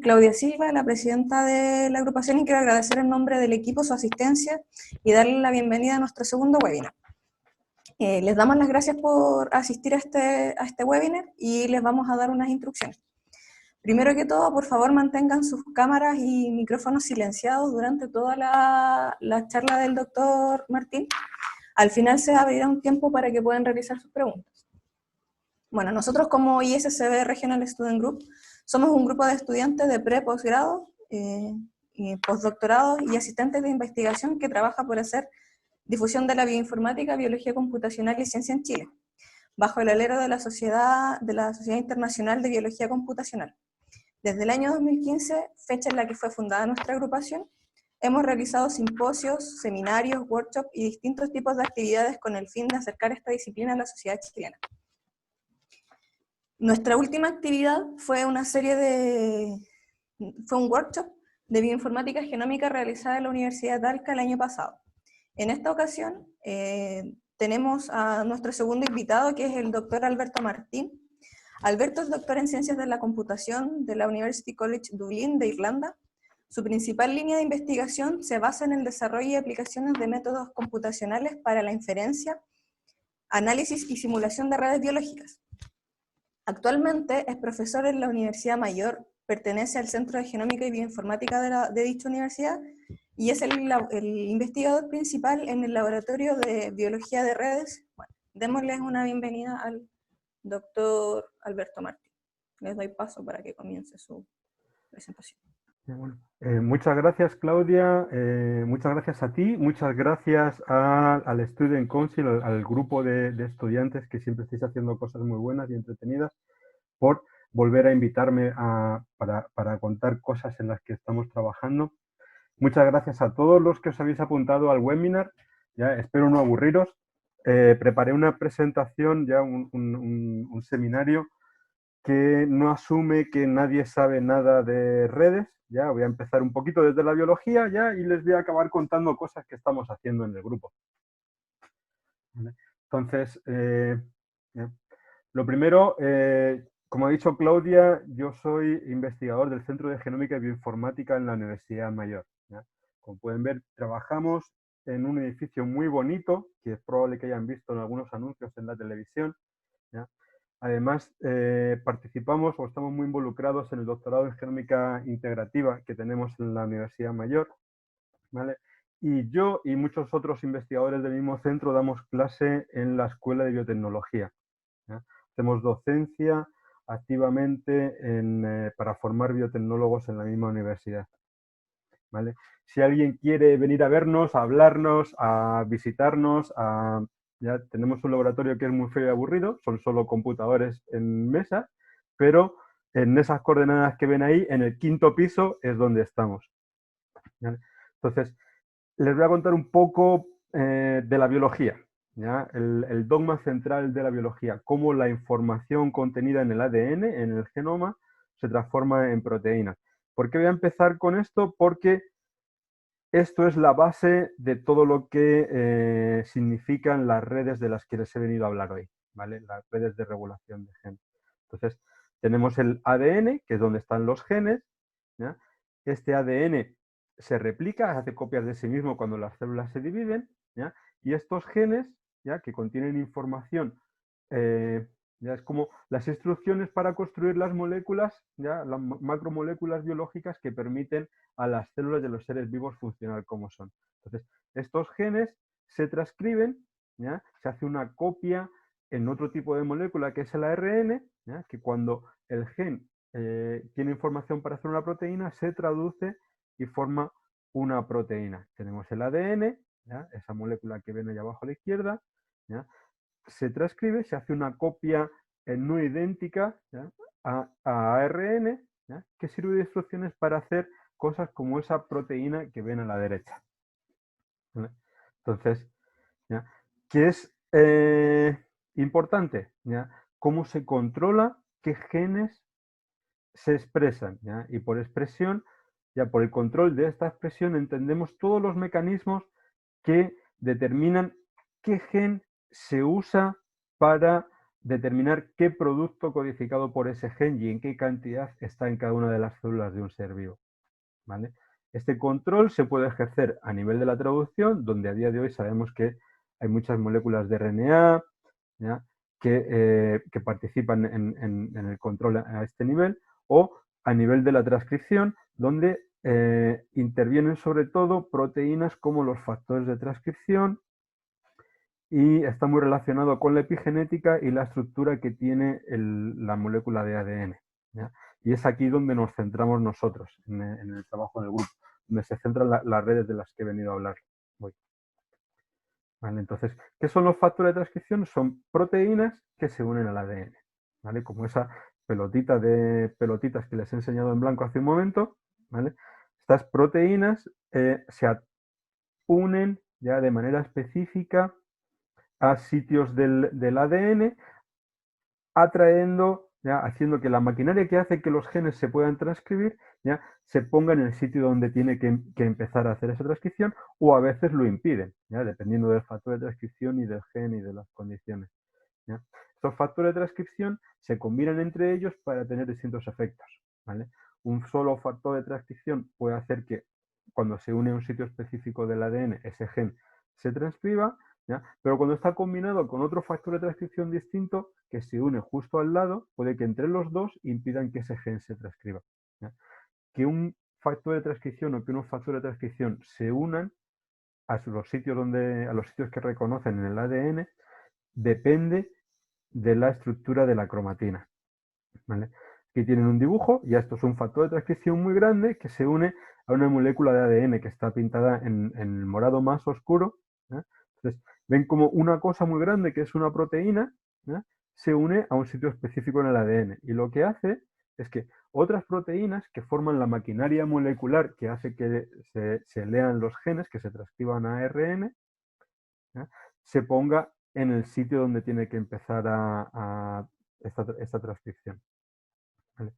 Claudia Silva, la presidenta de la agrupación, y quiero agradecer en nombre del equipo su asistencia y darle la bienvenida a nuestro segundo webinar. Les damos las gracias por asistir a este webinar y les vamos a dar unas instrucciones. Primero que todo, por favor, mantengan sus cámaras y micrófonos silenciados durante toda la charla del doctor Martín. Al final se abrirá un tiempo para que puedan realizar sus preguntas. Bueno, nosotros como ISCB Regional Student Group somos un grupo de estudiantes de posgrado, postdoctorado y asistentes de investigación que trabaja por hacer difusión de la bioinformática, biología computacional y ciencia en Chile, bajo el alero de la Sociedad Internacional de Biología Computacional. Desde el año 2015, fecha en la que fue fundada nuestra agrupación, hemos realizado simposios, seminarios, workshops y distintos tipos de actividades con el fin de acercar esta disciplina a la sociedad chilena. Nuestra última actividad fue un workshop de bioinformática genómica realizada en la Universidad de Talca el año pasado. En esta ocasión tenemos a nuestro segundo invitado, que es el doctor Alberto Martín. Alberto es doctor en Ciencias de la Computación de la University College Dublín de Irlanda. Su principal línea de investigación se basa en el desarrollo y aplicaciones de métodos computacionales para la inferencia, análisis y simulación de redes biológicas. Actualmente es profesor en la Universidad Mayor, pertenece al Centro de Genómica y Bioinformática de dicha universidad y es el investigador principal en el Laboratorio de Biología de Redes. Bueno, démosles una bienvenida al doctor Alberto Martín. Les doy paso para que comience su presentación. Bueno, muchas gracias, Claudia, muchas gracias a ti, muchas gracias al Student Council, al grupo de estudiantes que siempre estáis haciendo cosas muy buenas y entretenidas, por volver a invitarme para contar cosas en las que estamos trabajando. Muchas gracias a todos los que os habéis apuntado al webinar, ya espero no aburriros. Preparé una presentación, ya un seminario que no asume que nadie sabe nada de redes. Ya voy a empezar un poquito desde la biología ya y les voy a acabar contando cosas que estamos haciendo en el grupo. ¿Vale? Entonces, lo primero, como ha dicho Claudia, yo soy investigador del Centro de Genómica y Bioinformática en la Universidad Mayor. ¿Ya? Como pueden ver, trabajamos en un edificio muy bonito, que es probable que hayan visto en algunos anuncios en la televisión. ¿Ya? Además, participamos o estamos muy involucrados en el doctorado en genómica integrativa que tenemos en la Universidad Mayor, ¿vale? Y yo y muchos otros investigadores del mismo centro damos clase en la Escuela de Biotecnología, ¿ya? Hacemos docencia activamente para formar biotecnólogos en la misma universidad, ¿vale? Si alguien quiere venir a vernos, a hablarnos, a visitarnos, ya tenemos un laboratorio que es muy feo y aburrido, son solo computadores en mesa, pero en esas coordenadas que ven ahí, en el 5.º piso, es donde estamos. ¿Vale? Entonces, les voy a contar un poco de la biología, ¿ya? El dogma central de la biología, cómo la información contenida en el ADN, en el genoma, se transforma en proteínas. ¿Por qué voy a empezar con esto? Porque esto es la base de todo lo que significan las redes de las que les he venido a hablar hoy, ¿vale? Las redes de regulación de genes. Entonces, tenemos el ADN, que es donde están los genes, ¿ya? Este ADN se replica, hace copias de sí mismo cuando las células se dividen, ¿ya? Y estos genes, ¿ya? Que contienen información, ya es como las instrucciones para construir las moléculas, ¿ya? Las macromoléculas biológicas que permiten a las células de los seres vivos funcionar como son. Entonces, estos genes se transcriben, ¿ya? Se hace una copia en otro tipo de molécula que es el ARN, ¿ya? Que cuando el gen tiene información para hacer una proteína, se traduce y forma una proteína. Tenemos el ADN, ¿ya? Esa molécula que ven allá abajo a la izquierda, ¿ya? Se transcribe, se hace una copia no idéntica, ¿ya? a ARN, ¿ya? Que sirve de instrucciones para hacer cosas como esa proteína que ven a la derecha. ¿Vale? Entonces, ¿ya? ¿Qué es importante? ¿Ya? ¿Cómo se controla qué genes se expresan? ¿Ya? Y por expresión, ya por el control de esta expresión, entendemos todos los mecanismos que determinan qué gen se usa para determinar qué producto codificado por ese gen y en qué cantidad está en cada una de las células de un ser vivo, ¿vale? Este control se puede ejercer a nivel de la traducción, donde a día de hoy sabemos que hay muchas moléculas de RNA, ¿ya? Que participan en el control a este nivel, o a nivel de la transcripción, donde intervienen sobre todo proteínas como los factores de transcripción, y está muy relacionado con la epigenética y la estructura que tiene la molécula de ADN, ¿ya? Y es aquí donde nos centramos nosotros, en el trabajo del grupo, donde se centran las redes de las que he venido a hablar hoy. ¿Vale? Entonces, ¿qué son los factores de transcripción? Son proteínas que se unen al ADN, ¿vale? Como esa pelotita de pelotitas que les he enseñado en blanco hace un momento, ¿vale? Estas proteínas se unen ya de manera específica a sitios del ADN, atrayendo, ya, haciendo que la maquinaria que hace que los genes se puedan transcribir, ya, se ponga en el sitio donde tiene que empezar a hacer esa transcripción, o a veces lo impiden, ya, dependiendo del factor de transcripción y del gen y de las condiciones, ¿ya? Estos factores de transcripción se combinan entre ellos para tener distintos efectos, ¿vale? Un solo factor de transcripción puede hacer que cuando se une a un sitio específico del ADN, ese gen se transcriba, ¿ya? Pero cuando está combinado con otro factor de transcripción distinto que se une justo al lado, puede que entre los dos impidan que ese gen se transcriba, ¿ya? Que un factor de transcripción o que unos factores de transcripción se unan a los sitios que reconocen en el ADN depende de la estructura de la cromatina, ¿vale? Aquí tienen un dibujo, y esto es un factor de transcripción muy grande que se une a una molécula de ADN que está pintada en el morado más oscuro, ¿eh? Entonces, ven como una cosa muy grande, que es una proteína, ¿eh? Se une a un sitio específico en el ADN, y lo que hace es que otras proteínas que forman la maquinaria molecular que hace que se lean los genes, que se transcriban a ARN, ¿eh? Se ponga en el sitio donde tiene que empezar esta transcripción, ¿vale?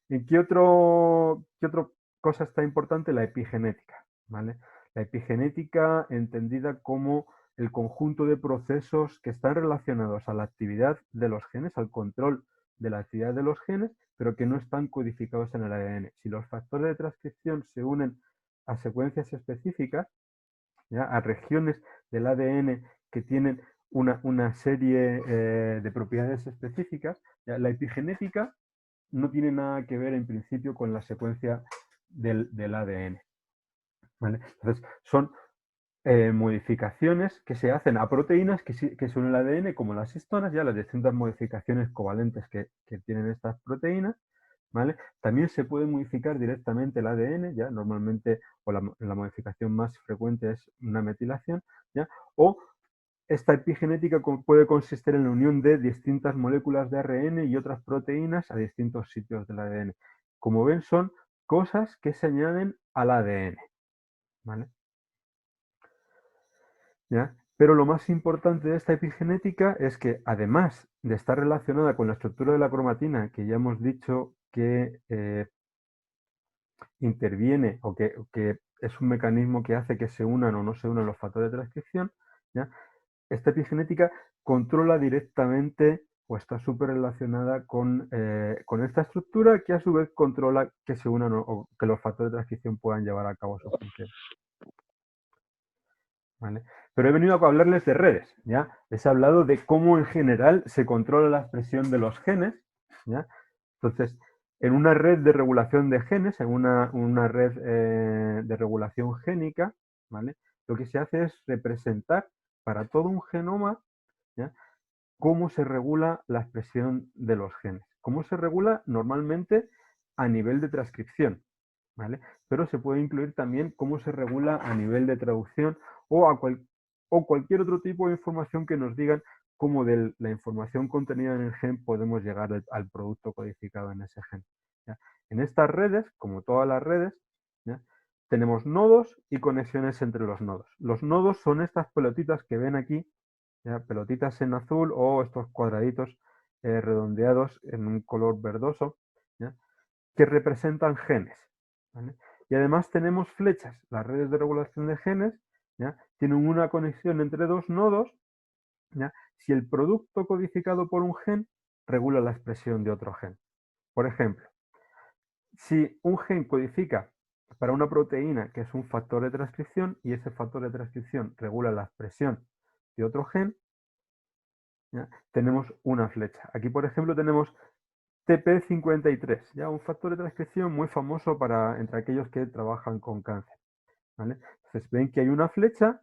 ¿Y qué otra cosa está importante? La epigenética, ¿vale? La epigenética entendida como el conjunto de procesos que están relacionados a la actividad de los genes, al control de la actividad de los genes, pero que no están codificados en el ADN. Si los factores de transcripción se unen a secuencias específicas, ¿ya? A regiones del ADN que tienen una serie de propiedades específicas, ¿ya? La epigenética no tiene nada que ver en principio con la secuencia del ADN, ¿vale? Entonces, son modificaciones que se hacen a proteínas que son el ADN, como las histonas, ya las distintas modificaciones covalentes que tienen estas proteínas, ¿vale? También se puede modificar directamente el ADN, ya normalmente, o la modificación más frecuente es una metilación, ¿ya? O esta epigenética puede consistir en la unión de distintas moléculas de ARN y otras proteínas a distintos sitios del ADN. Como ven, son cosas que se añaden al ADN, ¿vale? ¿Ya? Pero lo más importante de esta epigenética es que, además de estar relacionada con la estructura de la cromatina, que ya hemos dicho que interviene o que es un mecanismo que hace que se unan o no se unan los factores de transcripción, ¿ya? Esta epigenética controla directamente o está súper relacionada con esta estructura, que a su vez controla que se unan o que los factores de transcripción puedan llevar a cabo su función, ¿vale? Pero he venido a hablarles de redes, ¿ya? Les he hablado de cómo en general se controla la expresión de los genes, ¿ya? Entonces, en una red de regulación de genes, en una red de regulación génica, ¿vale? Lo que se hace es representar para todo un genoma, ¿ya? Cómo se regula la expresión de los genes. ¿Cómo se regula? Normalmente a nivel de transcripción, ¿vale? Pero se puede incluir también cómo se regula a nivel de traducción o cualquier otro tipo de información que nos digan cómo de la información contenida en el gen podemos llegar al producto codificado en ese gen, ¿ya? En estas redes, como todas las redes, ¿ya? Tenemos nodos y conexiones entre los nodos. Los nodos son estas pelotitas que ven aquí, ¿ya? Pelotitas en azul, o estos cuadraditos redondeados en un color verdoso, ¿ya? Que representan genes, ¿vale? Y además tenemos flechas. Las redes de regulación de genes, ¿ya? Tienen una conexión entre dos nodos, ¿ya? Si el producto codificado por un gen regula la expresión de otro gen. Por ejemplo, si un gen codifica para una proteína que es un factor de transcripción y ese factor de transcripción regula la expresión de otro gen, ¿ya? Tenemos una flecha. Aquí, por ejemplo, tenemos TP53, ya un factor de transcripción muy famoso entre aquellos que trabajan con cáncer, ¿vale? Entonces ven que hay una flecha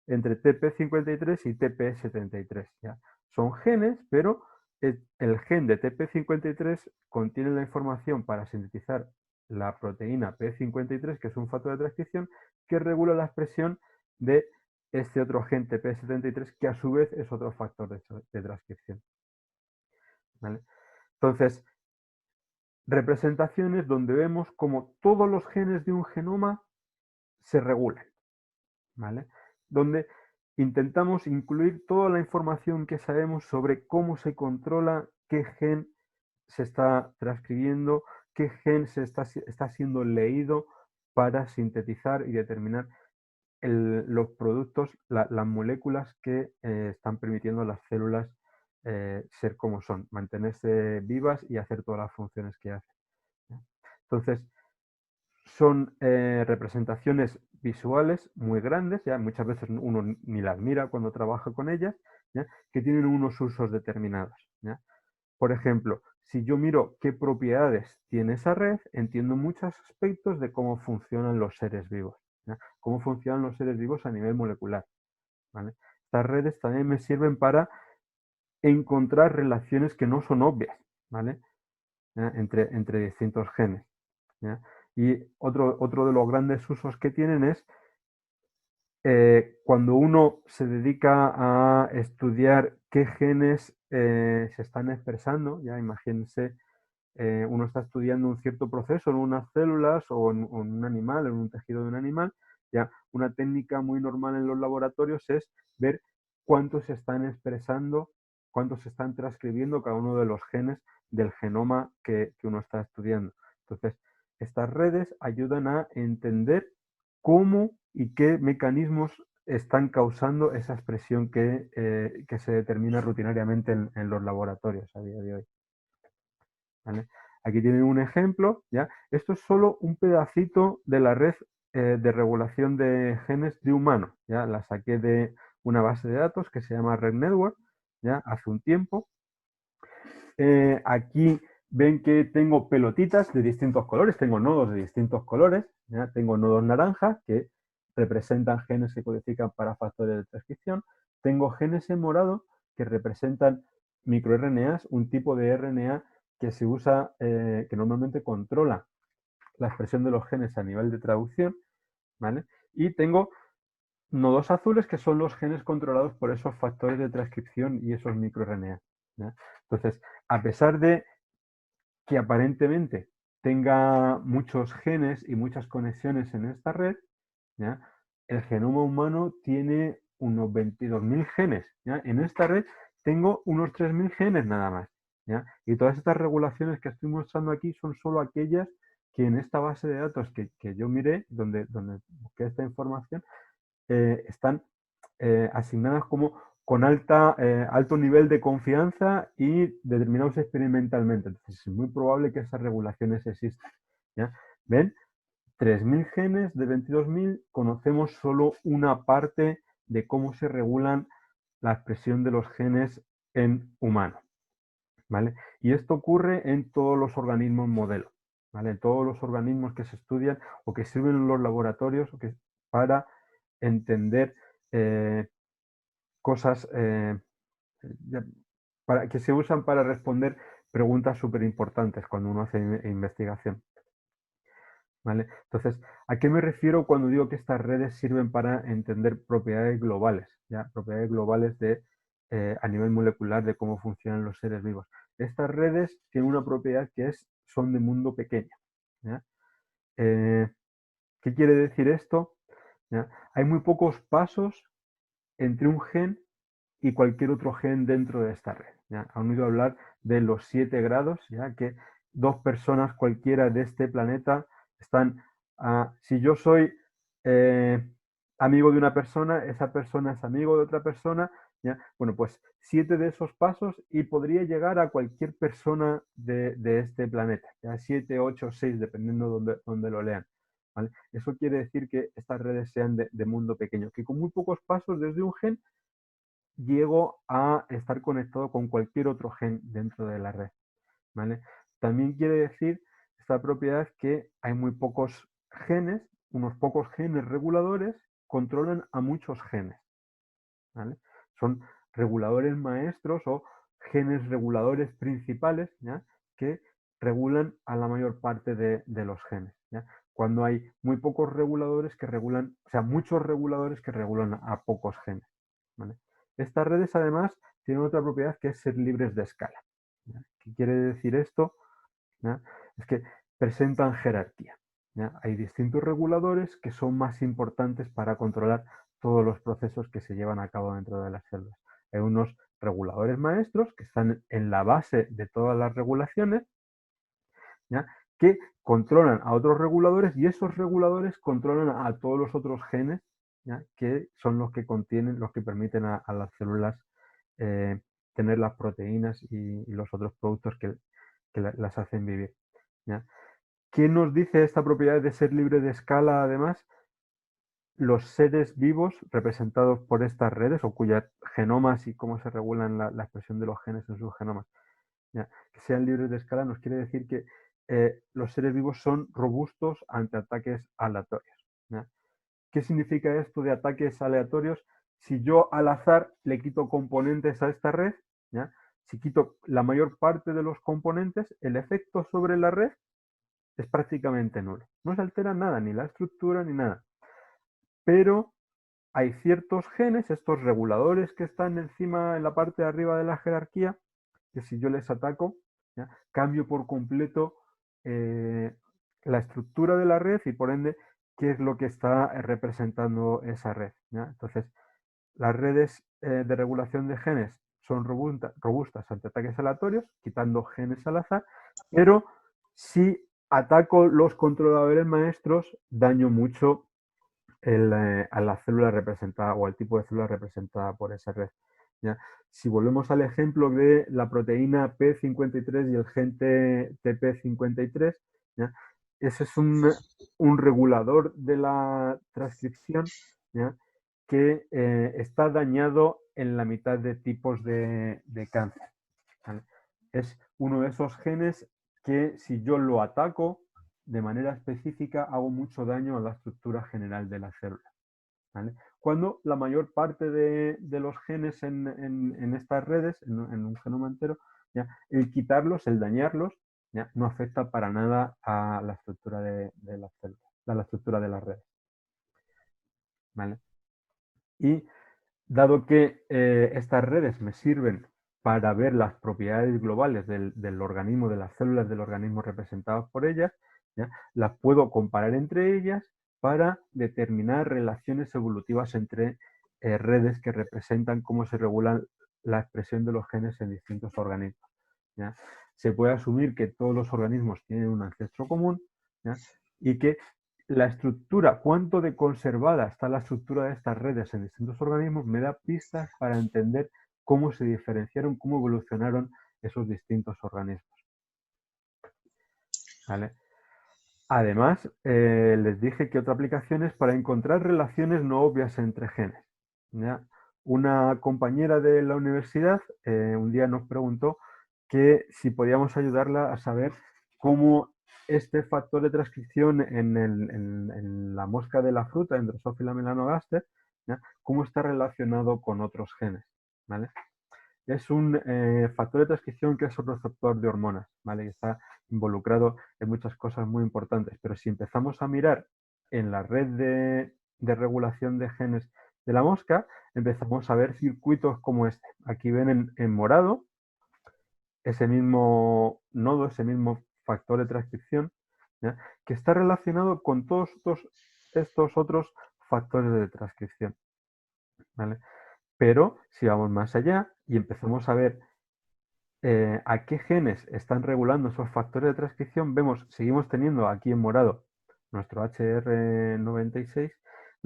entre TP53 y TP73, ¿ya? Son genes, pero el gen de TP53 contiene la información para sintetizar la proteína P53, que es un factor de transcripción, que regula la expresión de este otro gen TP73, que a su vez es otro factor de transcripción, ¿vale? Entonces, representaciones donde vemos como todos los genes de un genoma se regulan, ¿vale? Donde intentamos incluir toda la información que sabemos sobre cómo se controla qué gen se está transcribiendo, qué gen está siendo leído para sintetizar y determinar los productos, las moléculas que están permitiendo a las células ser como son, mantenerse vivas y hacer todas las funciones que hacen, ¿no? Entonces, son representaciones visuales muy grandes, ya muchas veces uno ni las mira cuando trabaja con ellas, ¿ya? Que tienen unos usos determinados, ¿ya? Por ejemplo, si yo miro qué propiedades tiene esa red, entiendo muchos aspectos de cómo funcionan los seres vivos, ¿ya? Cómo funcionan los seres vivos a nivel molecular, ¿vale? Estas redes también me sirven para encontrar relaciones que no son obvias, ¿vale? ¿Ya? Entre distintos genes, ¿ya? Y otro de los grandes usos que tienen es cuando uno se dedica a estudiar qué genes se están expresando, ya imagínense, uno está estudiando un cierto proceso en unas células o en un animal, en un tejido de un animal, ya una técnica muy normal en los laboratorios es ver cuántos se están expresando, cuántos se están transcribiendo cada uno de los genes del genoma que uno está estudiando. Entonces, estas redes ayudan a entender cómo y qué mecanismos están causando esa expresión que se determina rutinariamente en los laboratorios a día de hoy, ¿vale? Aquí tienen un ejemplo, ¿ya? Esto es solo un pedacito de la red de regulación de genes de humano, ¿ya? La saqué de una base de datos que se llama Red Network, ¿ya? Hace un tiempo. Aquí ven que tengo pelotitas de distintos colores, tengo nodos de distintos colores, ¿ya? Tengo nodos naranja que representan genes que codifican para factores de transcripción, tengo genes en morado que representan microRNAs, un tipo de RNA que se usa, que normalmente controla la expresión de los genes a nivel de traducción, ¿vale? Y tengo nodos azules que son los genes controlados por esos factores de transcripción y esos microRNA, ¿ya? Entonces, a pesar de que aparentemente tenga muchos genes y muchas conexiones en esta red, ¿ya? El genoma humano tiene unos 22.000 genes, ¿ya? En esta red tengo unos 3.000 genes nada más, ¿ya? Y todas estas regulaciones que estoy mostrando aquí son solo aquellas que en esta base de datos que yo miré, donde busqué esta información, están asignadas como con alto nivel de confianza y determinados experimentalmente. Entonces es muy probable que esas regulaciones existan, ¿ya? ¿Ven? 3.000 genes de 22.000, conocemos solo una parte de cómo se regulan la expresión de los genes en humanos, ¿vale? Y esto ocurre en todos los organismos modelo, ¿vale? En todos los organismos que se estudian o que sirven en los laboratorios para entender cosas que se usan para responder preguntas súper importantes cuando uno hace investigación, ¿vale? Entonces, ¿a qué me refiero cuando digo que estas redes sirven para entender propiedades globales? ¿Ya? Propiedades globales a nivel molecular de cómo funcionan los seres vivos. Estas redes tienen una propiedad que son de mundo pequeño, ¿ya? ¿Qué quiere decir esto? ¿Ya? Hay muy pocos pasos entre un gen y cualquier otro gen dentro de esta red, ¿ya? Han oído hablar de los 7 grados, ya que dos personas cualquiera de este planeta están, si yo soy amigo de una persona, esa persona es amigo de otra persona, ¿ya? Bueno, pues 7 de esos pasos y podría llegar a cualquier persona de este planeta, ya 7, 8, 6, dependiendo donde lo lean. ¿Vale? Eso quiere decir que estas redes sean de mundo pequeño, que con muy pocos pasos desde un gen llego a estar conectado con cualquier otro gen dentro de la red. ¿Vale? También quiere decir esta propiedad que hay muy pocos genes, unos pocos genes reguladores controlan a muchos genes. ¿Vale? Son reguladores maestros o genes reguladores principales, ¿ya? Que regulan a la mayor parte de los genes. ¿Ya? Cuando hay muy pocos reguladores que regulan, o sea, muchos reguladores que regulan a pocos genes. ¿Vale? Estas redes además tienen otra propiedad que es ser libres de escala. ¿Ya? ¿Qué quiere decir esto? ¿Ya? Es que presentan jerarquía. ¿Ya? Hay distintos reguladores que son más importantes para controlar todos los procesos que se llevan a cabo dentro de las células. Hay unos reguladores maestros que están en la base de todas las regulaciones, ¿ya? Que controlan a otros reguladores y esos reguladores controlan a todos los otros genes, ¿ya? Que son los que contienen, los que permiten a las células tener las proteínas y los otros productos que las hacen vivir. ¿Ya? ¿Qué nos dice esta propiedad de ser libre de escala además? Los seres vivos representados por estas redes o cuyas genomas y cómo se regulan la expresión de los genes en sus genomas, ¿ya? Que sean libres de escala nos quiere decir que los seres vivos son robustos ante ataques aleatorios. ¿Ya? ¿Qué significa esto de ataques aleatorios? Si yo al azar le quito componentes a esta red, ¿ya? Si quito la mayor parte de los componentes, el efecto sobre la red es prácticamente nulo. No se altera nada, ni la estructura ni nada. Pero hay ciertos genes, estos reguladores que están encima, en la parte de arriba de la jerarquía, que si yo les ataco, ¿ya? Cambio por completo la estructura de la red y por ende qué es lo que está representando esa red. ¿Ya? Entonces, las redes de regulación de genes son robustas ante ataques aleatorios, quitando genes al azar, pero si ataco los controladores maestros, daño mucho a la célula representada o al tipo de célula representada por esa red. ¿Ya? Si volvemos al ejemplo de la proteína P53 y el gen TP53, ¿ya? Ese es un regulador de la transcripción, ¿ya? Que está dañado en la mitad de tipos de cáncer. ¿Vale? Es uno de esos genes que si yo lo ataco de manera específica hago mucho daño a la estructura general de la célula. ¿Vale? Cuando la mayor parte de los genes en estas redes, en un genoma entero, ¿ya? El quitarlos, el dañarlos, ¿ya? No afecta para nada a la estructura de las células, a la estructura de las redes. ¿Vale? Y dado que estas redes me sirven para ver las propiedades globales del organismo, de las células del organismo representadas por ellas, ¿ya? Las puedo comparar entre ellas para determinar relaciones evolutivas entre redes que representan cómo se regulan la expresión de los genes en distintos organismos. ¿Ya? Se puede asumir que todos los organismos tienen un ancestro común, ¿ya? Y que la estructura, cuánto de conservada está la estructura de estas redes en distintos organismos, me da pistas para entender cómo se diferenciaron, cómo evolucionaron esos distintos organismos. ¿Vale? Además, les dije que otra aplicación es para encontrar relaciones no obvias entre genes. ¿Ya? Una compañera de la universidad un día nos preguntó que si podíamos ayudarla a saber cómo este factor de transcripción en la mosca de la fruta, en Drosophila melanogaster, ¿ya? Cómo está relacionado con otros genes. ¿Vale? Es un factor de transcripción que es un receptor de hormonas, ¿vale? Y está involucrado en muchas cosas muy importantes. Pero si empezamos a mirar en la red de regulación de genes de la mosca, empezamos a ver circuitos como este. Aquí ven en morado ese mismo nodo, ese mismo factor de transcripción, ¿ya? Que está relacionado con todos estos otros factores de transcripción, ¿vale? Pero si vamos más allá y empezamos a ver a qué genes están regulando esos factores de transcripción, seguimos teniendo aquí en morado nuestro HR96,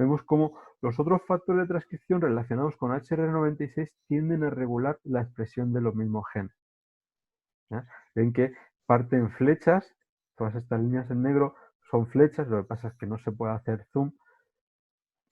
vemos cómo los otros factores de transcripción relacionados con HR96 tienden a regular la expresión de los mismos genes. ¿Ya? Ven que parten flechas, todas estas líneas en negro son flechas, lo que pasa es que no se puede hacer zoom,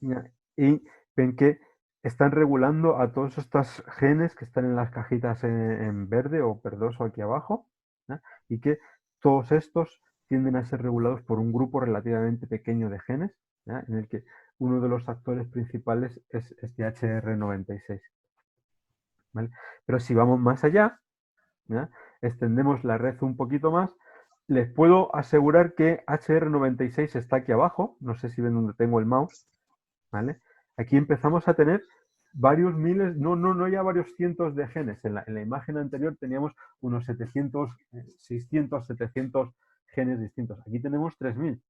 ¿ya? Y ven que están regulando a todos estos genes que están en las cajitas en verde o verdoso aquí abajo, ¿ya? Y que todos estos tienden a ser regulados por un grupo relativamente pequeño de genes, ¿ya? En el que uno de los actores principales es este HR96. ¿Vale? Pero si vamos más allá, ¿ya? Extendemos la red un poquito más, les puedo asegurar que HR96 está aquí abajo, no sé si ven donde tengo el mouse, ¿vale? Aquí empezamos a tener varios miles, no ya varios cientos de genes. En la imagen anterior teníamos unos 700, 600, 700 genes distintos. Aquí tenemos 3000,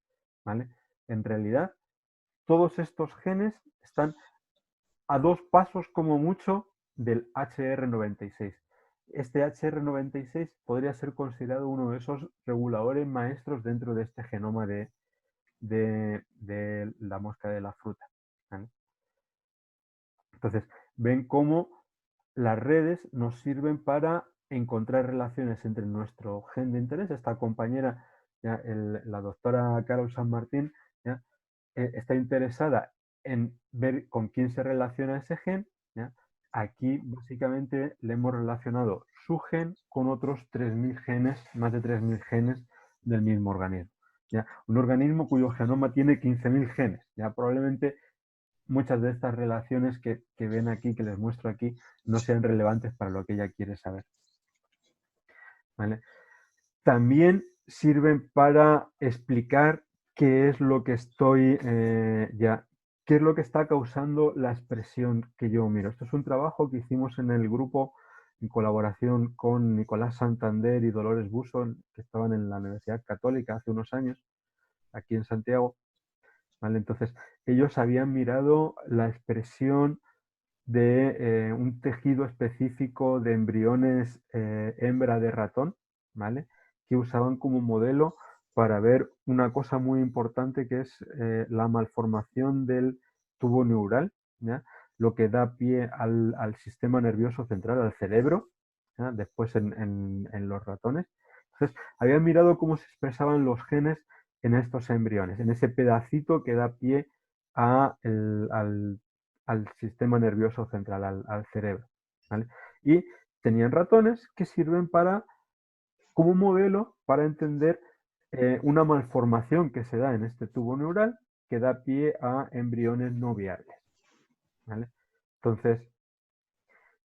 ¿vale? En realidad, todos estos genes están a 2 pasos como mucho del HR96. Este HR96 podría ser considerado uno de esos reguladores maestros dentro de este genoma de la mosca de la fruta, ¿vale? Entonces, ven cómo las redes nos sirven para encontrar relaciones entre nuestro gen de interés. Esta compañera, ya, la doctora Carol San Martín, ya, está interesada en ver con quién se relaciona ese gen, ¿ya? Aquí básicamente le hemos relacionado su gen con otros 3000 genes, más de 3000 genes del mismo organismo, ¿ya? Un organismo cuyo genoma tiene 15.000 genes, ya probablemente muchas de estas relaciones que ven aquí, que les muestro aquí, no sean relevantes para lo que ella quiere saber, ¿vale? También sirven para explicar qué es lo que qué es lo que está causando la expresión que yo miro. Esto es un trabajo que hicimos en el grupo en colaboración con Nicolás Santander y Dolores Buso, que estaban en la Universidad Católica hace unos años, aquí en Santiago, ¿vale? Entonces, ellos habían mirado la expresión de un tejido específico de embriones hembra de ratón, ¿vale? Que usaban como modelo para ver una cosa muy importante que es la malformación del tubo neural, ¿ya? Lo que da pie al sistema nervioso central, al cerebro, ¿ya? Después en los ratones. Entonces, habían mirado cómo se expresaban los genes en estos embriones, en ese pedacito que da pie al sistema nervioso central, al cerebro, ¿vale? Y tenían ratones que sirven como modelo para entender una malformación que se da en este tubo neural que da pie a embriones no viables, ¿vale? Entonces,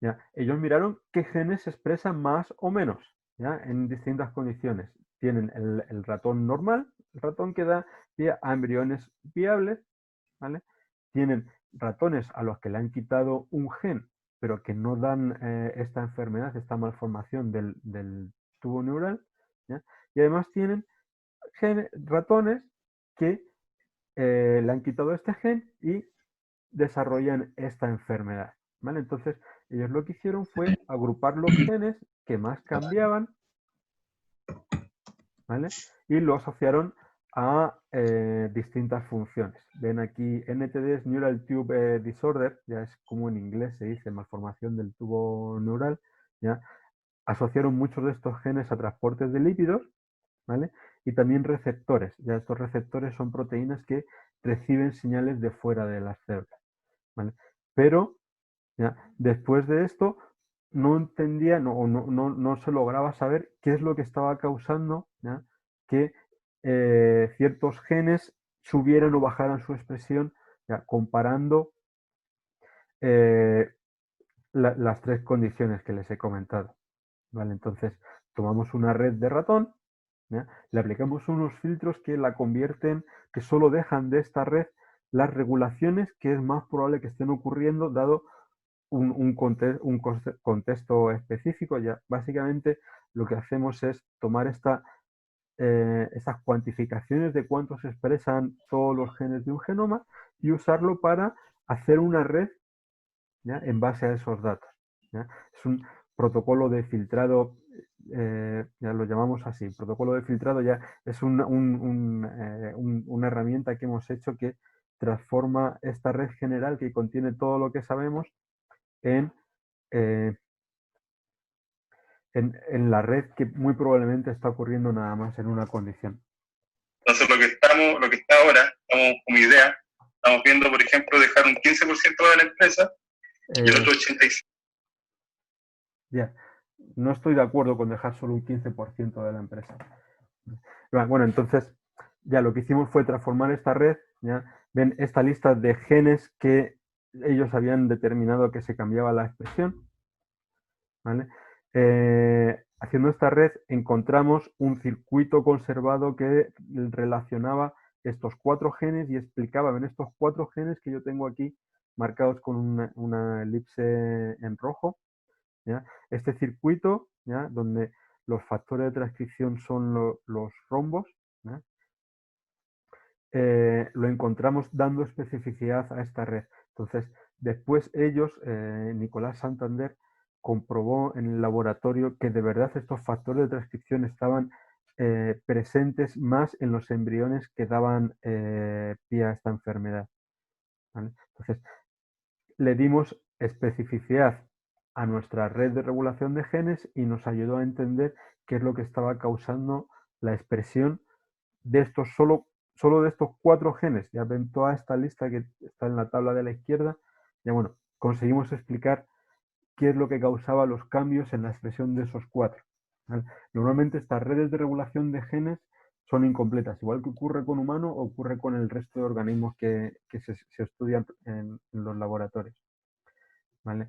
ya, ellos miraron qué genes se expresan más o menos, ¿ya? En distintas condiciones. Tienen el ratón normal, el ratón que da pie a embriones viables, ¿vale? Tienen ratones a los que le han quitado un gen, pero que no dan esta enfermedad, esta malformación del tubo neural, ¿ya? Y además tienen ratones que le han quitado este gen y desarrollan esta enfermedad, ¿vale? Entonces, ellos lo que hicieron fue agrupar los genes que más cambiaban, ¿vale? Y lo asociaron a distintas funciones. Ven aquí NTD es Neural Tube Disorder, ya es como en inglés se dice malformación del tubo neural, ¿ya? Asociaron muchos de estos genes a transportes de lípidos, ¿vale? Y también receptores, ya estos receptores son proteínas que reciben señales de fuera de las células, ¿vale? Pero ¿ya? Después de esto no entendía no se lograba saber qué es lo que estaba causando, ¿ya? Que ciertos genes subieran o bajaran su expresión, ¿ya? Comparando eh, las 3 condiciones que les he comentado, ¿vale? Entonces tomamos una red de ratón, ¿ya? Le aplicamos unos filtros que la convierten, que solo dejan de esta red las regulaciones que es más probable que estén ocurriendo dado un contexto específico. Ya básicamente lo que hacemos es tomar estas cuantificaciones de cuánto se expresan todos los genes de un genoma y usarlo para hacer una red, ¿ya? En base a esos datos, ¿ya? Es un protocolo de filtrado, ya lo llamamos así, protocolo de filtrado ya es una herramienta que hemos hecho que transforma esta red general que contiene todo lo que sabemos en la red que muy probablemente está ocurriendo nada más en una condición. Entonces lo que está ahora, estamos como idea, estamos viendo, por ejemplo, dejar un 15% de la empresa y el otro 85%. Ya, no estoy de acuerdo con dejar solo un 15% de la empresa. Bueno, entonces ya lo que hicimos fue transformar esta red, ya ven esta lista de genes que ellos habían determinado que se cambiaba la expresión, ¿vale? Haciendo esta red encontramos un circuito conservado que relacionaba estos 4 genes y explicaba, ven, estos 4 genes que yo tengo aquí marcados con una elipse en rojo, ¿ya? Este circuito, ¿ya?, donde los factores de transcripción son los rombos, ¿ya?, lo encontramos dando especificidad a esta red. Entonces, después ellos, Nicolás Santander, comprobó en el laboratorio que de verdad estos factores de transcripción estaban presentes más en los embriones que daban pie a esta enfermedad, ¿vale? Entonces, le dimos especificidad a nuestra red de regulación de genes y nos ayudó a entender qué es lo que estaba causando la expresión de estos solo de estos 4 genes. Ya ven toda esta lista que está en la tabla de la izquierda. Ya bueno, conseguimos explicar qué es lo que causaba los cambios en la expresión de esos 4, ¿vale? Normalmente estas redes de regulación de genes son incompletas, igual que ocurre con humanos, ocurre con el resto de organismos que se estudian en los laboratorios, ¿vale?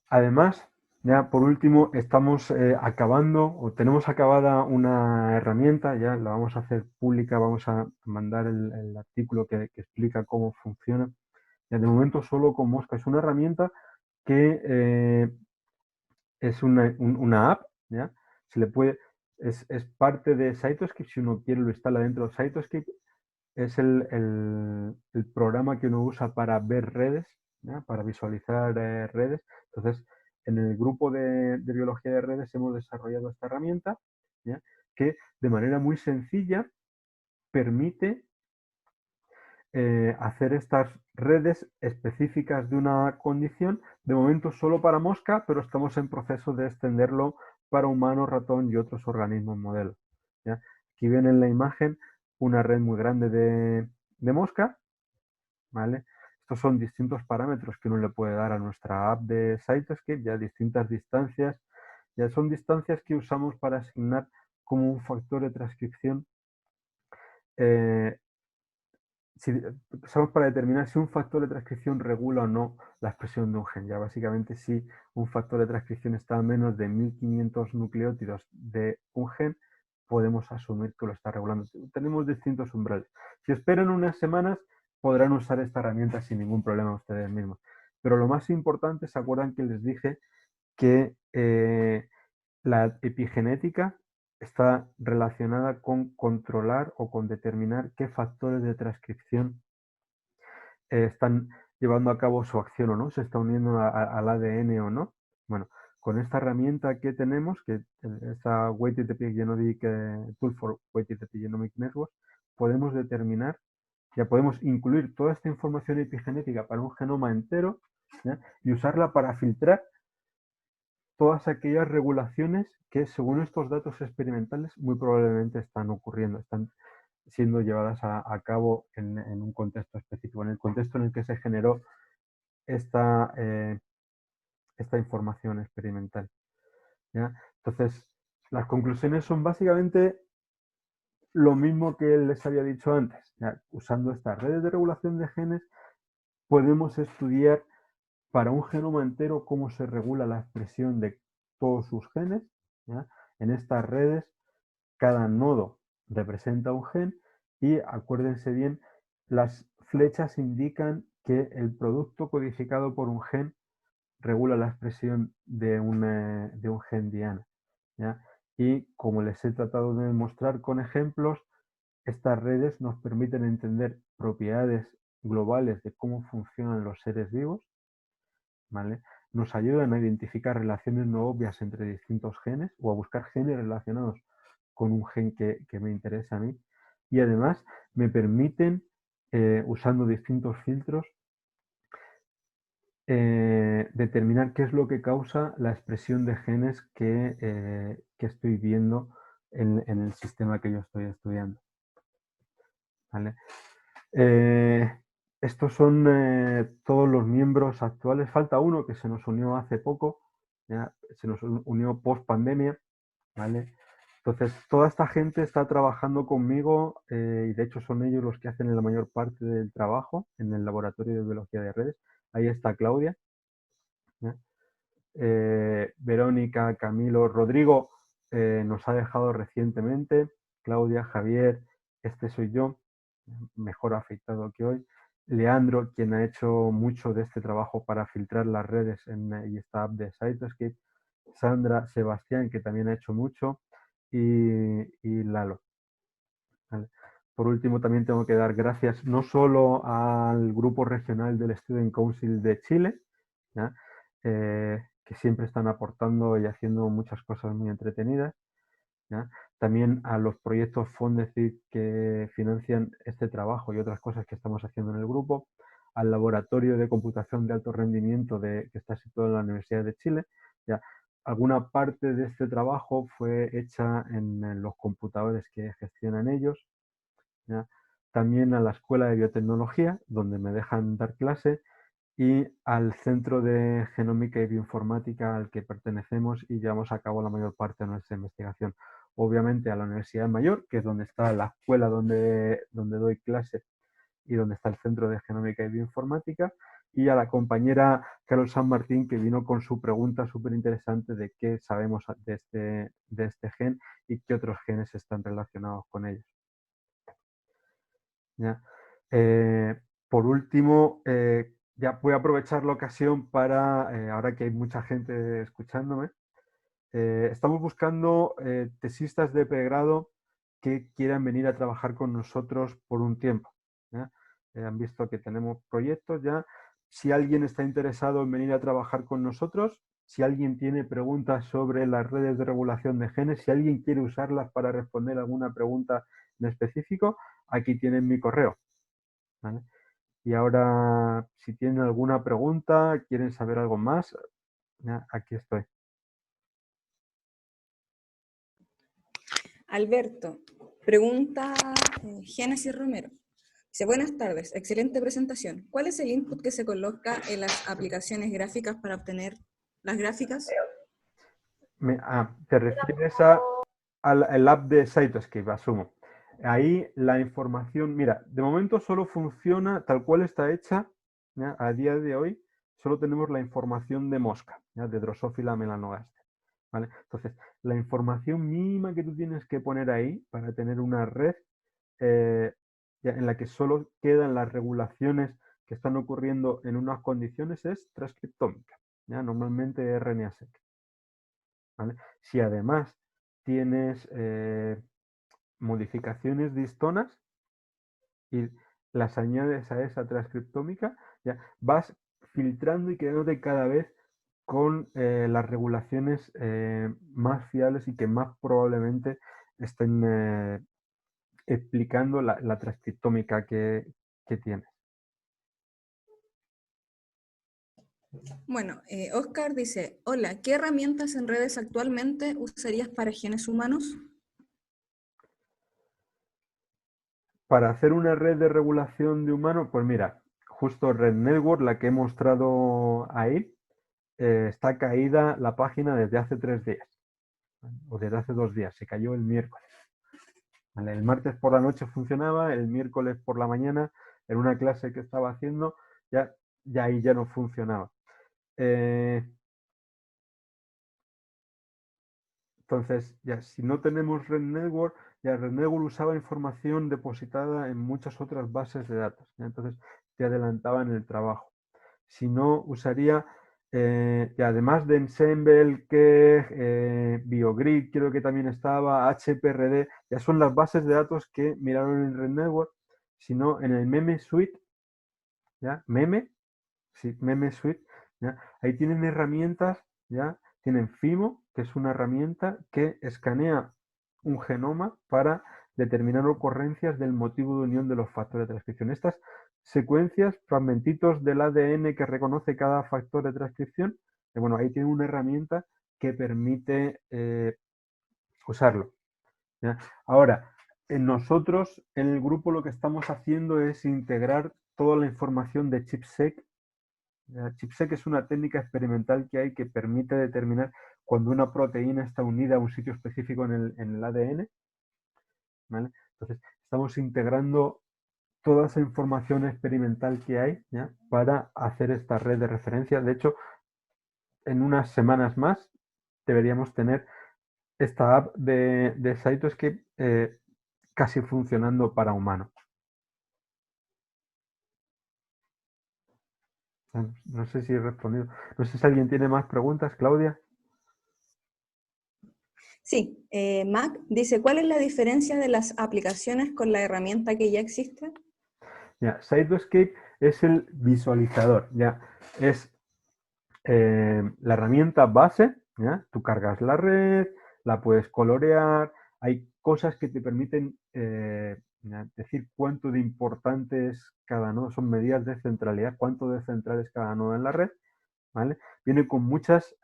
Además, ya por último, estamos acabando o tenemos acabada una herramienta, ya la vamos a hacer pública, vamos a mandar el artículo que explica cómo funciona. Ya de momento solo con Mosca. Es una herramienta que es una app, ¿ya? Se le puede, es parte de Cytoscape, si uno quiere lo instala dentro de Cytoscape. Es el programa que uno usa para ver redes, ¿ya?, para visualizar redes. Entonces, en el grupo de biología de redes hemos desarrollado esta herramienta, ¿ya?, que de manera muy sencilla permite hacer estas redes específicas de una condición, de momento solo para mosca, pero estamos en proceso de extenderlo para humano, ratón y otros organismos modelo, ¿ya? Aquí ven en la imagen una red muy grande de mosca, ¿vale? Estos son distintos parámetros que uno le puede dar a nuestra app de Cytoscape, ya distintas distancias, ya son distancias que usamos para asignar como un factor de transcripción, usamos para determinar si un factor de transcripción regula o no la expresión de un gen. Ya básicamente si un factor de transcripción está a menos de 1500 nucleótidos de un gen, podemos asumir que lo está regulando. Tenemos distintos umbrales. Si esperan unas semanas, podrán usar esta herramienta sin ningún problema ustedes mismos. Pero lo más importante, ¿se acuerdan que les dije que la epigenética está relacionada con controlar o con determinar qué factores de transcripción están llevando a cabo su acción o no, se está uniendo al ADN o no? Bueno, con esta herramienta que tenemos, que esta Weighted Epigenomic Tool for Weighted Epigenomic Network, podemos determinar, ya podemos incluir toda esta información epigenética para un genoma entero, ¿ya?, y usarla para filtrar todas aquellas regulaciones que, según estos datos experimentales, muy probablemente están ocurriendo, están siendo llevadas a cabo en un contexto específico, en el contexto en el que se generó esta, esta información experimental, ¿ya? Entonces, las conclusiones son básicamente lo mismo que les había dicho antes, ¿ya? Usando estas redes de regulación de genes, podemos estudiar para un genoma entero cómo se regula la expresión de todos sus genes, ¿ya? En estas redes, cada nodo representa un gen y, acuérdense bien, las flechas indican que el producto codificado por un gen regula la expresión de un gen diana, ¿ya? Y como les he tratado de demostrar con ejemplos, estas redes nos permiten entender propiedades globales de cómo funcionan los seres vivos, ¿vale? Nos ayudan a identificar relaciones no obvias entre distintos genes o a buscar genes relacionados con un gen que me interesa a mí. Y además me permiten usando distintos filtros, determinar qué es lo que causa la expresión de genes que estoy viendo en el sistema que yo estoy estudiando. ¿Vale? Estos son todos los miembros actuales. Falta uno que se nos unió hace poco, ¿ya? Se nos unió post pandemia, ¿vale? Entonces, toda esta gente está trabajando conmigo y de hecho son ellos los que hacen la mayor parte del trabajo en el laboratorio de biología de redes. Ahí está Claudia, ¿ya? Verónica, Camilo, Rodrigo nos ha dejado recientemente, Claudia, Javier, este soy yo, mejor afeitado que hoy. Leandro, quien ha hecho mucho de este trabajo para filtrar las redes y esta app de Cytoscape. Sandra, Sebastián, que también ha hecho mucho, y Lalo. ¿Vale? Por último, también tengo que dar gracias no solo al grupo regional del Student Council de Chile, ¿ya? Que siempre están aportando y haciendo muchas cosas muy entretenidas, ¿ya? También a los proyectos Fondesit que financian este trabajo y otras cosas que estamos haciendo en el grupo, al laboratorio de computación de alto rendimiento que está situado en la Universidad de Chile. ¿Ya? Alguna parte de este trabajo fue hecha en los computadores que gestionan ellos, ¿ya? También a la Escuela de Biotecnología, donde me dejan dar clase, y al Centro de Genómica y Bioinformática al que pertenecemos y llevamos a cabo la mayor parte de nuestra investigación. Obviamente a la Universidad Mayor, que es donde está la escuela donde doy clase y donde está el Centro de Genómica y Bioinformática, y a la compañera Carol San Martín, que vino con su pregunta súper interesante de qué sabemos de este gen y qué otros genes están relacionados con ellos. ¿Ya? Por último, ya voy a aprovechar la ocasión para, ahora que hay mucha gente escuchándome, estamos buscando tesistas de pregrado que quieran venir a trabajar con nosotros por un tiempo. ¿Ya? Han visto que tenemos proyectos ya. Si alguien está interesado en venir a trabajar con nosotros, si alguien tiene preguntas sobre las redes de regulación de genes, si alguien quiere usarlas para responder alguna pregunta en específico, aquí tienen mi correo. ¿Vale? Y ahora, si tienen alguna pregunta, quieren saber algo más, ya, aquí estoy. Alberto, pregunta Génesis Romero. Dice, buenas tardes, excelente presentación. ¿Cuál es el input que se coloca en las aplicaciones gráficas para obtener las gráficas? ¿Te refieres al app de Cytoscape, asumo? Ahí la información, mira, de momento solo funciona tal cual está hecha, ¿ya? A día de hoy solo tenemos la información de mosca, ¿ya? De Drosophila melanogaster, ¿vale? Entonces, la información mínima que tú tienes que poner ahí para tener una red en la que solo quedan las regulaciones que están ocurriendo en unas condiciones es transcriptómica, ¿ya? Normalmente RNA-seq. ¿Vale? Si además tienes modificaciones de histonas y las añades a esa transcriptómica, ya vas filtrando y quedándote cada vez con las regulaciones más fiables y que más probablemente estén explicando la transcriptómica que tienes. Bueno, Oscar dice, hola, ¿qué herramientas en redes actualmente usarías para genes humanos? Para hacer una red de regulación de humanos, pues mira, justo Red Network, la que he mostrado ahí, está caída la página desde hace 3 días, o desde hace 2 días, se cayó el miércoles. ¿Vale? El martes por la noche funcionaba, el miércoles por la mañana, en una clase que estaba haciendo, ya ahí ya no funcionaba. Entonces, ya si no tenemos Red Network, ya Red Network usaba información depositada en muchas otras bases de datos, ¿ya? Entonces te adelantaba en el trabajo. Si no, usaría, además de Ensemble, que BioGrid creo que también estaba, HPRD, ya son las bases de datos que miraron en Red Network, sino en el Meme Suite, ¿ya? Meme Suite, ¿ya? Ahí tienen herramientas, ¿ya? Tienen Fimo, que es una herramienta que escanea un genoma para determinar ocurrencias del motivo de unión de los factores de transcripción. Estas secuencias, fragmentitos del ADN que reconoce cada factor de transcripción, bueno, ahí tiene una herramienta que permite usarlo, ¿ya? Ahora, nosotros en el grupo lo que estamos haciendo es integrar toda la información de ChIP-seq. ChIP-seq es una técnica experimental que hay que permite determinar cuando una proteína está unida a un sitio específico en el ADN, ¿vale? Entonces, estamos integrando toda esa información experimental que hay, ¿ya?, para hacer esta red de referencia. De hecho, en unas semanas más deberíamos tener esta app de Cytoscape casi funcionando para humano. No sé si he respondido. No sé si alguien tiene más preguntas, Claudia. Sí, Mac dice, ¿cuál es la diferencia de las aplicaciones con la herramienta que ya existe? Ya, Cytoscape es el visualizador, ya, es la herramienta base, ¿ya? Tú cargas la red, la puedes colorear, hay cosas que te permiten decir cuánto de importante es cada nodo, son medidas de centralidad, cuánto de central es cada nodo en la red, ¿vale? Viene con muchas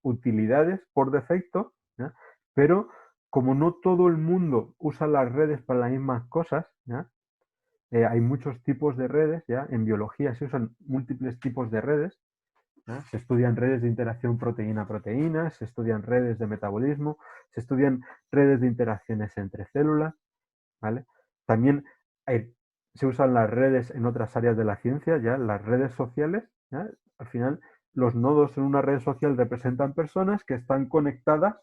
utilidades por defecto, ¿ya? Pero como no todo el mundo usa las redes para las mismas cosas, ¿ya? Hay muchos tipos de redes, ¿ya? En biología se usan múltiples tipos de redes, ¿ya? Se estudian redes de interacción proteína-proteína, se estudian redes de metabolismo, se estudian redes de interacciones entre células, ¿vale? También se usan las redes en otras áreas de la ciencia, ya las redes sociales, ¿ya? Al final, los nodos en una red social representan personas que están conectadas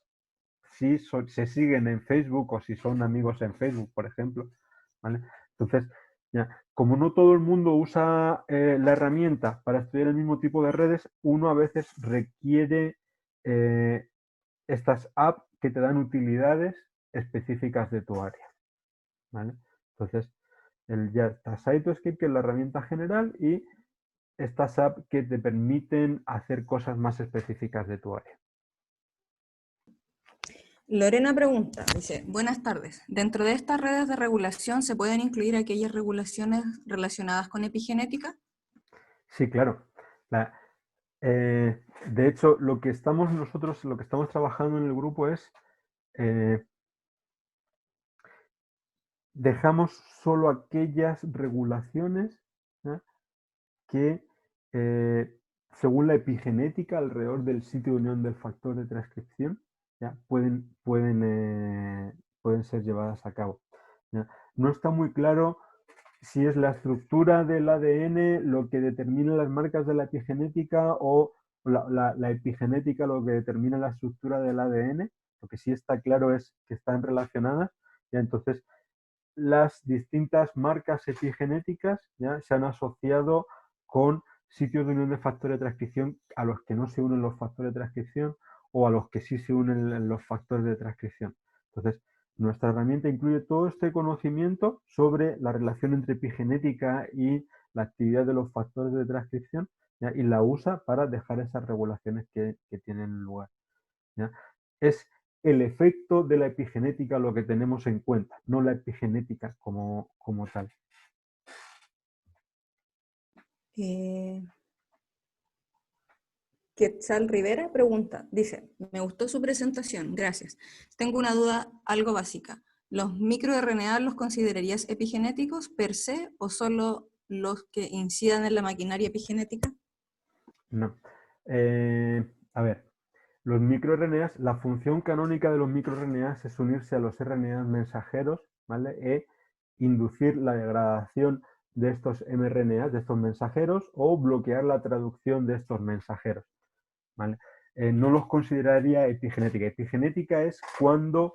si se siguen en Facebook o si son amigos en Facebook, por ejemplo, ¿vale? Entonces, ya, como no todo el mundo usa la herramienta para estudiar el mismo tipo de redes, uno a veces requiere estas apps que te dan utilidades específicas de tu área, ¿vale? Entonces, ya está Cytoscape, que es la herramienta general, y estas apps que te permiten hacer cosas más específicas de tu área. Lorena pregunta, dice, buenas tardes. ¿Dentro de estas redes de regulación se pueden incluir aquellas regulaciones relacionadas con epigenética? Sí, claro. De hecho, lo que estamos trabajando en el grupo es dejamos solo aquellas regulaciones, ¿ya?, que según la epigenética alrededor del sitio de unión del factor de transcripción, ¿ya?, pueden ser llevadas a cabo, ¿ya? No está muy claro si es la estructura del ADN lo que determina las marcas de la epigenética o la epigenética lo que determina la estructura del ADN. Lo que sí está claro es que están relacionadas, ¿ya? Entonces, las distintas marcas epigenéticas, ¿ya?, se han asociado con sitios de unión de factores de transcripción a los que no se unen los factores de transcripción o a los que sí se unen los factores de transcripción. Entonces, nuestra herramienta incluye todo este conocimiento sobre la relación entre epigenética y la actividad de los factores de transcripción, ¿ya?, y la usa para dejar esas regulaciones que tienen lugar, ¿ya? Es el efecto de la epigenética lo que tenemos en cuenta, no la epigenética como tal. Quetzal Rivera pregunta, dice, me gustó su presentación, gracias. Tengo una duda algo básica. ¿Los microRNA los considerarías epigenéticos per se o solo los que incidan en la maquinaria epigenética? No. A ver, los microRNAs, la función canónica de los microRNAs es unirse a los RNAs mensajeros, ¿vale?, e inducir la degradación de estos mRNAs, de estos mensajeros, o bloquear la traducción de estos mensajeros, ¿vale? No los consideraría epigenética. Epigenética es cuando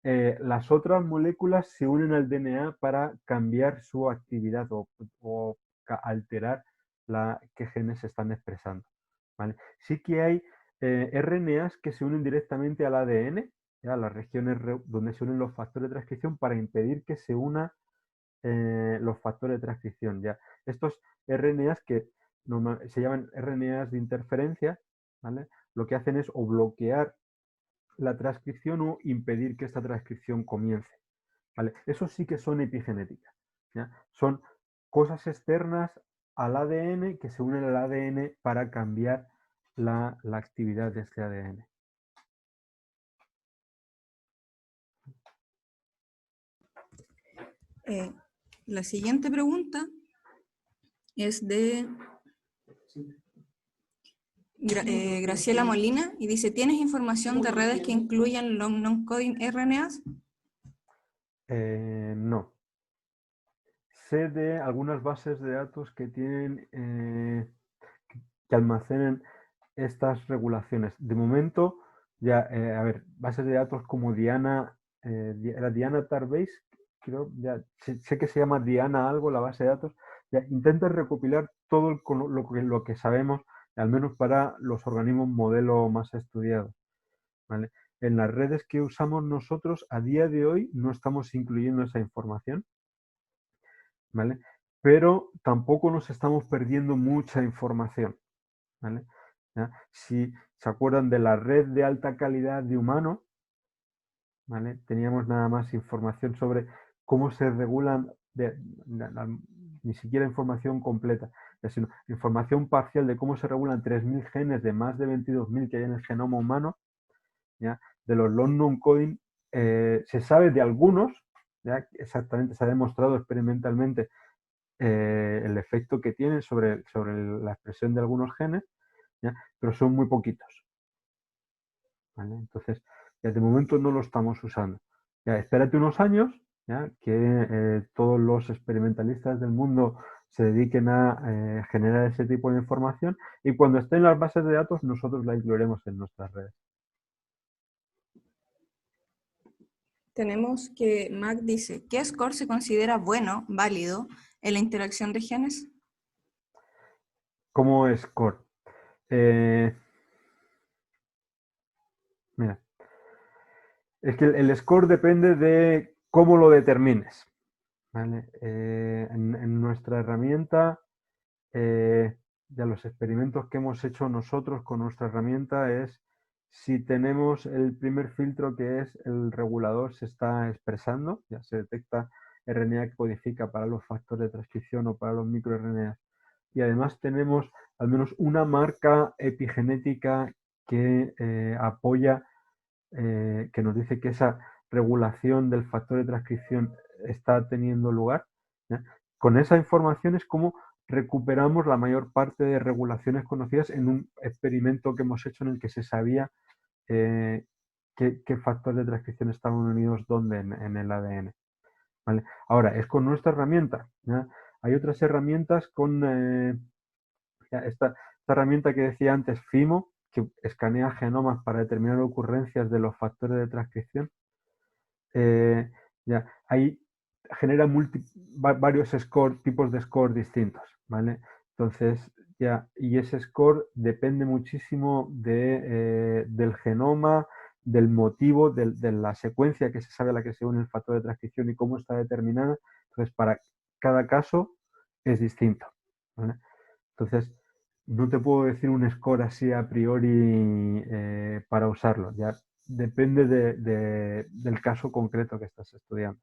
las otras moléculas se unen al DNA para cambiar su actividad o alterar qué genes se están expresando, ¿vale? Sí que hay RNAs que se unen directamente al ADN, ¿ya?, las regiones donde se unen los factores de transcripción para impedir que se unan los factores de transcripción, ¿ya? Estos RNAs que se llaman RNAs de interferencia, ¿vale?, lo que hacen es o bloquear la transcripción o impedir que esta transcripción comience. ¿Vale? Eso sí que son epigenéticas, ¿ya? Son cosas externas al ADN que se unen al ADN para cambiar la actividad de este ADN. La siguiente pregunta es de Graciela Molina y dice, ¿tienes información de redes que incluyan long non-coding RNAs? No. Sé de algunas bases de datos que tienen que almacenen estas regulaciones. De momento, ya, a ver, bases de datos como Diana, era Diana Tarbase, creo, ya, sé que se llama Diana algo, la base de datos, ya, intenta recopilar todo lo que sabemos, al menos para los organismos modelo más estudiados, ¿vale? En las redes que usamos nosotros, a día de hoy, no estamos incluyendo esa información, ¿vale? Pero tampoco nos estamos perdiendo mucha información, ¿vale? ¿Ya? Si se acuerdan de la red de alta calidad de humano, ¿vale? Teníamos nada más información sobre cómo se regulan, ni siquiera información completa, sino información parcial de cómo se regulan 3.000 genes de más de 22.000 que hay en el genoma humano, ¿ya? De los long non-coding, se sabe de algunos, ¿ya? Exactamente, se ha demostrado experimentalmente el efecto que tienen sobre la expresión de algunos genes, ¿ya? Pero son muy poquitos, ¿vale? Entonces, ya de momento no lo estamos usando. Ya, espérate unos años, ¿ya? Que todos los experimentalistas del mundo se dediquen a generar ese tipo de información y cuando esté en las bases de datos nosotros la incluiremos en nuestras redes. Tenemos que Mac dice, ¿qué score se considera bueno, válido, en la interacción de genes? ¿Cómo score? Mira, es que el score depende de cómo lo determines, ¿vale? En nuestra herramienta, ya los experimentos que hemos hecho nosotros con nuestra herramienta es si tenemos el primer filtro que es el regulador se está expresando, ya se detecta RNA que codifica para los factores de transcripción o para los microRNA. Y además tenemos al menos una marca epigenética que apoya, que nos dice que esa regulación del factor de transcripción está teniendo lugar, ¿ya? Con esa información es como recuperamos la mayor parte de regulaciones conocidas en un experimento que hemos hecho en el que se sabía qué factores de transcripción estaban unidos dónde en el ADN, ¿vale? Ahora, es con nuestra herramienta, ¿ya? Hay otras herramientas con esta herramienta que decía antes, FIMO, que escanea genomas para determinar ocurrencias de los factores de transcripción. Ya, ahí genera varios tipos de score distintos, ¿vale? Entonces, ya, y ese score depende muchísimo del genoma, del motivo, de la secuencia que se sabe a la que se une el factor de transcripción y cómo está determinada. Entonces, para cada caso es distinto, ¿vale? Entonces, no te puedo decir un score así a priori para usarlo. Ya depende del caso concreto que estás estudiando.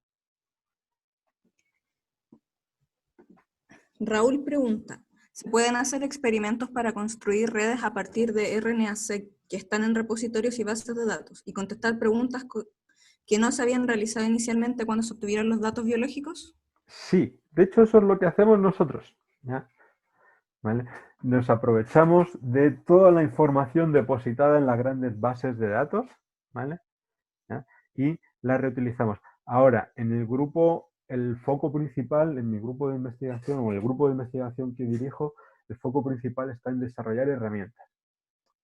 Raúl pregunta, ¿se pueden hacer experimentos para construir redes a partir de RNA-seq que están en repositorios y bases de datos y contestar preguntas que no se habían realizado inicialmente cuando se obtuvieron los datos biológicos? Sí, de hecho eso es lo que hacemos nosotros, ¿ya? ¿Vale? Nos aprovechamos de toda la información depositada en las grandes bases de datos, ¿vale? ¿Ya? Y la reutilizamos. Ahora, en el grupo, el foco principal, en mi grupo de investigación o el grupo de investigación que dirijo, el foco principal está en desarrollar herramientas,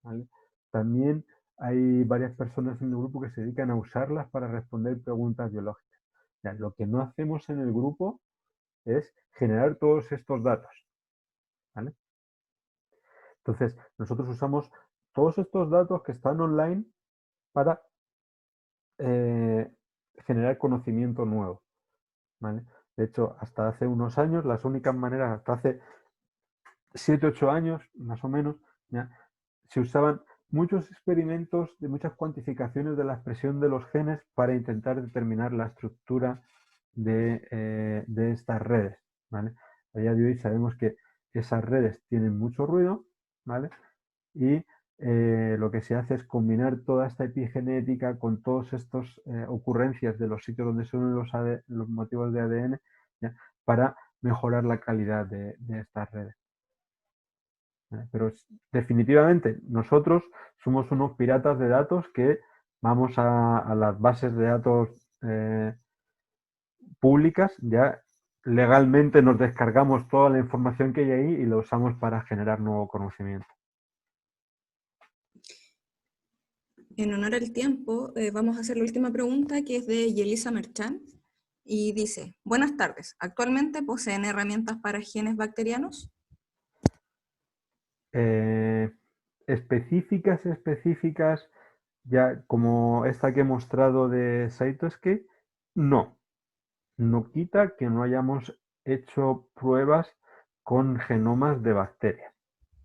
¿vale? También hay varias personas en el grupo que se dedican a usarlas para responder preguntas biológicas. Ya, lo que no hacemos en el grupo es generar todos estos datos, ¿vale? Entonces, nosotros usamos todos estos datos que están online para generar conocimiento nuevo, ¿vale? De hecho, hasta hace unos años, las únicas maneras, hasta hace 7, 8 años, más o menos, ¿ya? Se usaban muchos experimentos, de muchas cuantificaciones de la expresión de los genes para intentar determinar la estructura de estas redes, ¿vale? A día de hoy sabemos que esas redes tienen mucho ruido, ¿vale? Y lo que se hace es combinar toda esta epigenética con todas estas ocurrencias de los sitios donde se unen los motivos de ADN, ¿ya? Para mejorar la calidad de estas redes. Pero definitivamente nosotros somos unos piratas de datos que vamos a las bases de datos públicas, ya legalmente nos descargamos toda la información que hay ahí y la usamos para generar nuevo conocimiento. En honor al tiempo, vamos a hacer la última pregunta, que es de Yelisa Merchán, y dice: buenas tardes, ¿actualmente poseen herramientas para genes bacterianos? Específicas, ya como esta que he mostrado de Cytoscape, no quita que no hayamos hecho pruebas con genomas de bacterias,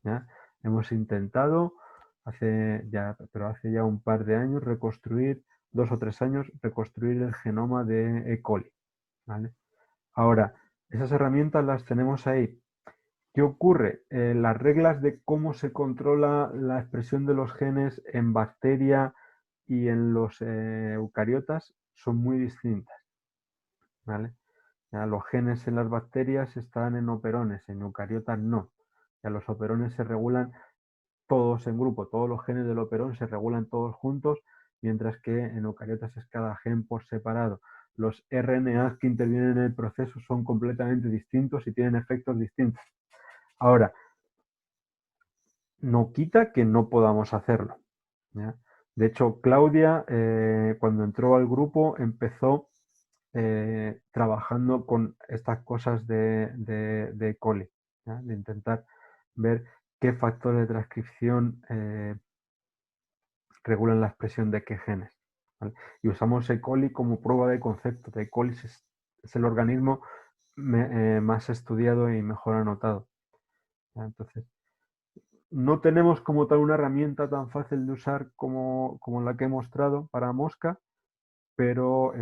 ¿ya? Hemos intentado hace ya un par de años reconstruir, 2 o 3 años, reconstruir el genoma de E. coli, ¿vale? Ahora, esas herramientas las tenemos ahí. ¿Qué ocurre? Las reglas de cómo se controla la expresión de los genes en bacteria y en los eucariotas son muy distintas, ¿vale? Ya, los genes en las bacterias están en operones, en eucariotas no. Ya, los operones se regulan todos en grupo, todos los genes del operón se regulan todos juntos, mientras que en eucariotas es cada gen por separado. Los RNAs que intervienen en el proceso son completamente distintos y tienen efectos distintos. Ahora, no quita que no podamos hacerlo, ¿ya? De hecho, Claudia, cuando entró al grupo, empezó trabajando con estas cosas de coli, ¿ya? De intentar ver qué factores de transcripción regulan la expresión de qué genes, ¿vale? Y usamos E. coli como prueba de concepto. E. coli es el organismo más estudiado y mejor anotado, ¿ya? Entonces, no tenemos como tal una herramienta tan fácil de usar como la que he mostrado para mosca, pero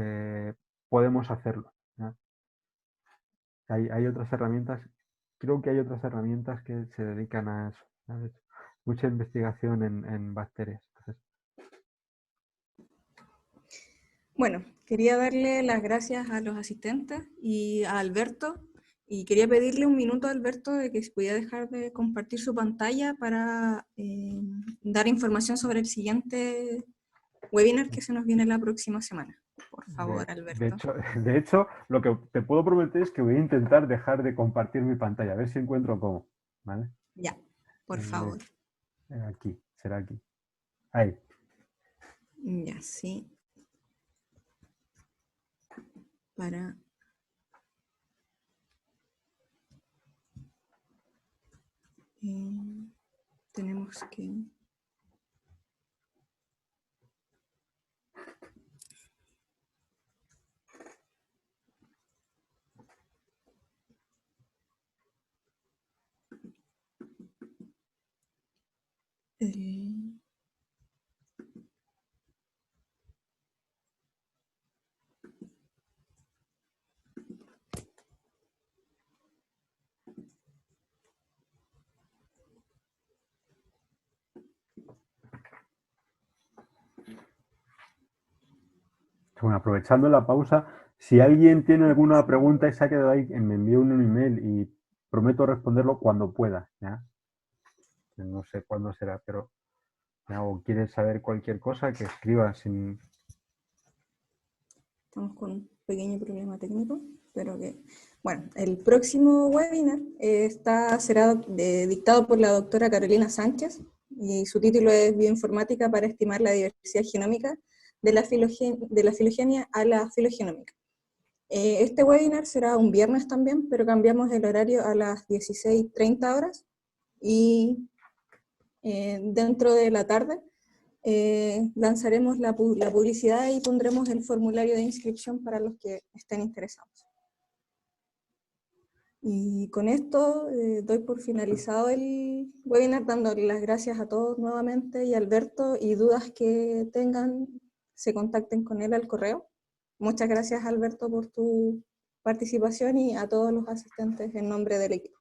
podemos hacerlo, ¿ya? Hay otras herramientas, creo que hay otras herramientas que se dedican a eso, ¿ya? Mucha investigación en bacterias. Entonces, Bueno, quería darle las gracias a los asistentes y a Alberto, y quería pedirle un minuto a Alberto de que se pudiera dejar de compartir su pantalla para dar información sobre el siguiente webinar que se nos viene la próxima semana. Por favor, Alberto. De hecho, lo que te puedo prometer es que voy a intentar dejar de compartir mi pantalla, a ver si encuentro cómo, ¿vale? Ya, por favor. Aquí, será aquí. Ahí. Ya, sí. Para... tenemos que... Bueno, aprovechando la pausa, si alguien tiene alguna pregunta y se ha quedado ahí, me envíe un email y prometo responderlo cuando pueda, ¿ya? No sé cuándo será, pero ¿ya? O quieres saber cualquier cosa, que escriba sin... Estamos con un pequeño problema técnico, pero que... Bueno, el próximo webinar será dictado por la doctora Carolina Sánchez, y su título es Bioinformática para estimar la diversidad genómica de la filogenia a la filogenómica. Este webinar será un viernes también, pero cambiamos el horario a las 16:30 horas, y dentro de la tarde lanzaremos la publicidad y pondremos el formulario de inscripción para los que estén interesados. Y con esto doy por finalizado el webinar, dándole las gracias a todos nuevamente y a Alberto, y dudas que tengan, se contacten con él al correo. Muchas gracias, Alberto, por tu participación y a todos los asistentes en nombre del equipo.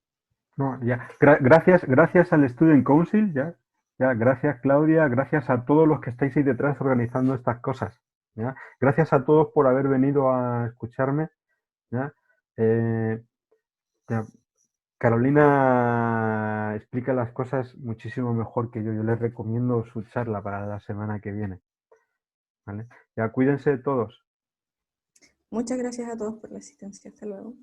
No, ya. Gracias al Student Council, ya, gracias Claudia, gracias a todos los que estáis ahí detrás organizando estas cosas. ¿Ya? Gracias a todos por haber venido a escucharme. ¿Ya? Ya. Carolina explica las cosas muchísimo mejor que yo. Yo les recomiendo su charla para la semana que viene. ¿Vale? Ya, cuídense todos. Muchas gracias a todos por la asistencia. Hasta luego.